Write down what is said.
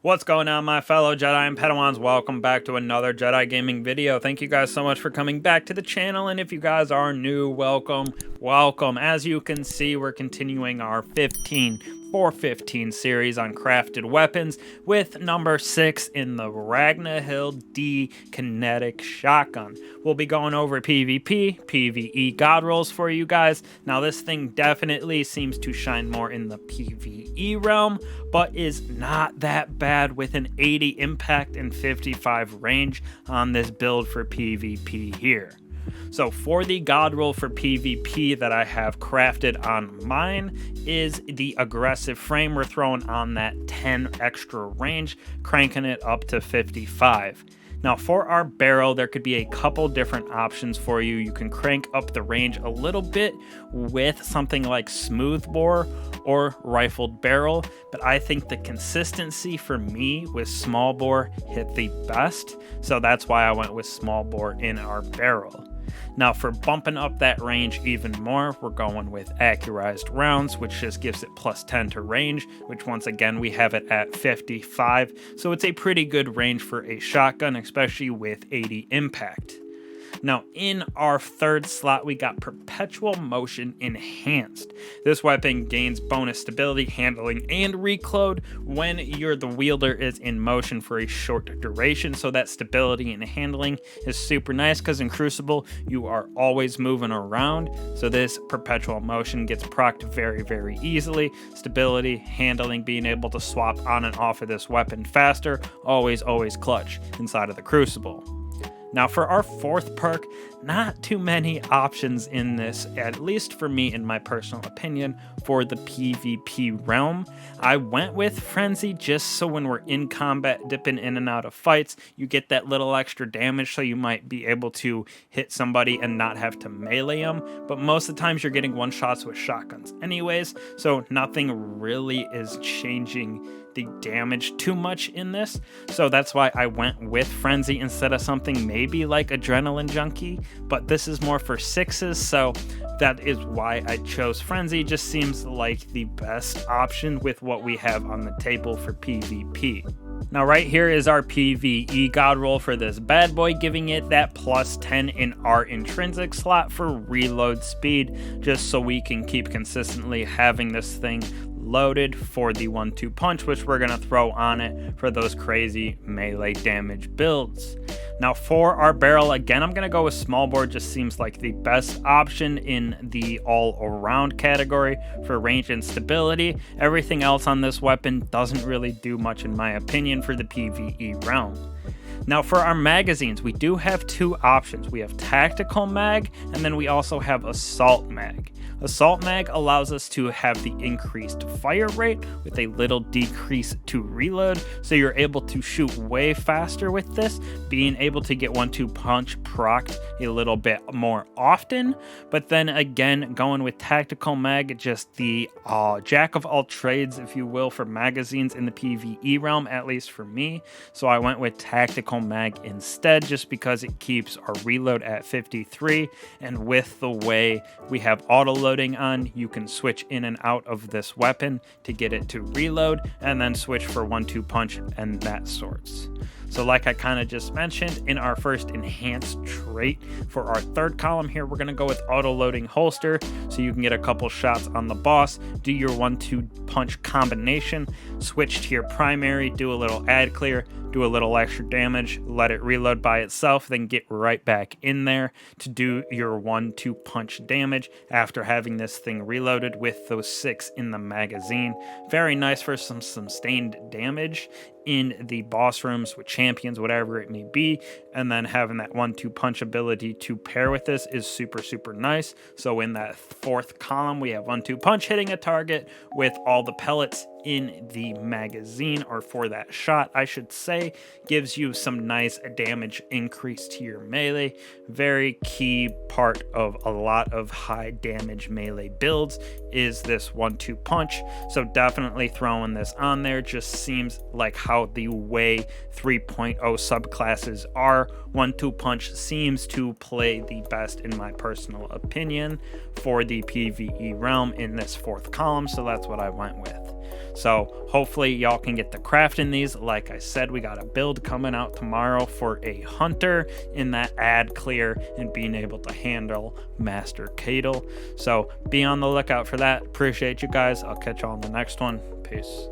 What's going on, my fellow Jedi and Padawans? Welcome back to another Jedi gaming video. Thank you guys so much for coming back to the channel, and if you guys are new, welcome. As you can see, we're continuing our 415 series on crafted weapons with number 6 in the Ragnhild-D Kinetic Shotgun. We'll be going over PvP, PvE God rolls for you guys. Now this thing definitely seems to shine more in the PvE realm, but is not that bad with an 80 impact and 55 range on this build for PvP here. So for the God roll for PvP that I have crafted on mine is the aggressive frame. We're throwing on that 10 extra range, cranking it up to 55. Now for our barrel, there could be a couple different options for you. You can crank up the range a little bit with something like smoothbore or rifled barrel, but I think the consistency for me with small bore hit the best, so that's why I went with small bore in our barrel. Now for bumping up that range even more, we're going with accurized rounds, which just gives it plus 10 to range, which once again we have it at 55, so it's a pretty good range for a shotgun, especially with 80 impact. Now in our third slot, we got Perpetual Motion Enhanced. This weapon gains bonus stability, handling, and reload when the wielder is in motion for a short duration. So that stability and handling is super nice because in Crucible, you are always moving around. So this Perpetual Motion gets procced very, very easily. Stability, handling, being able to swap on and off of this weapon faster, always clutch inside of the Crucible. Now for our fourth perk, not too many options in this, at least for me in my personal opinion, for the PvP realm. I went with Frenzy just so when we're in combat, dipping in and out of fights, you get that little extra damage, so you might be able to hit somebody and not have to melee them, but most of the times you're getting one shots with shotguns anyways, so nothing really is changing the damage too much in this, so that's why I went with Frenzy instead of something maybe like Adrenaline Junkie, but this is more for sixes, so that is why I chose Frenzy. Just seems like the best option with what we have on the table for PvP. Now right here is our PvE God roll for this bad boy, giving it that plus 10 in our intrinsic slot for reload speed, just so we can keep consistently having this thing loaded for the 1-2 punch, which we're going to throw on it for those crazy melee damage builds. Now for our barrel, again, I'm going to go with small bore. Just seems like the best option in the all-around category for range and stability. Everything else on this weapon doesn't really do much in my opinion for the PvE realm. Now for our magazines, we do have two options. We have Tactical Mag, and then we also have Assault Mag. Assault Mag allows us to have the increased fire rate with a little decrease to reload, so you're able to shoot way faster with this, being able to get 1-2 punch procced a little bit more often. But then again, going with Tactical Mag, just the jack of all trades, if you will, for magazines in the PvE realm, at least for me. So I went with Tactical Mag instead, just because it keeps our reload at 53, and with the way we have auto loading on, you can switch in and out of this weapon to get it to reload, and then switch for 1-2 punch and that sorts. So like I kind of just mentioned, in our first enhanced trait for our third column here, we're going to go with auto loading holster, so you can get a couple shots on the boss, do your 1-2 punch combination, switch to your primary, do a little ad clear, do a little extra damage, let it reload by itself, then get right back in there to do your 1-2 punch damage after having this thing reloaded with those 6 in the magazine. Very nice for some sustained damage in the boss rooms with champions, whatever it may be, and then having that 1-2 punch ability to pair with this is super nice. So in that fourth column, we have 1-2 punch hitting a target with all the pellets in the magazine, or for that shot I should say, gives you some nice damage increase to your melee. Very key part of a lot of high damage melee builds is this 1-2 punch, so definitely throwing this on there. Just seems like how the way 3.0 subclasses are, 1-2 punch seems to play the best in my personal opinion for the PvE realm in this fourth column, so that's what I went with. So hopefully y'all can get the craft in these. Like I said, we got a build coming out tomorrow for a hunter in that ad clear and being able to handle Master Cadle. So be on the lookout for that. Appreciate you guys. I'll catch you on the next one. Peace.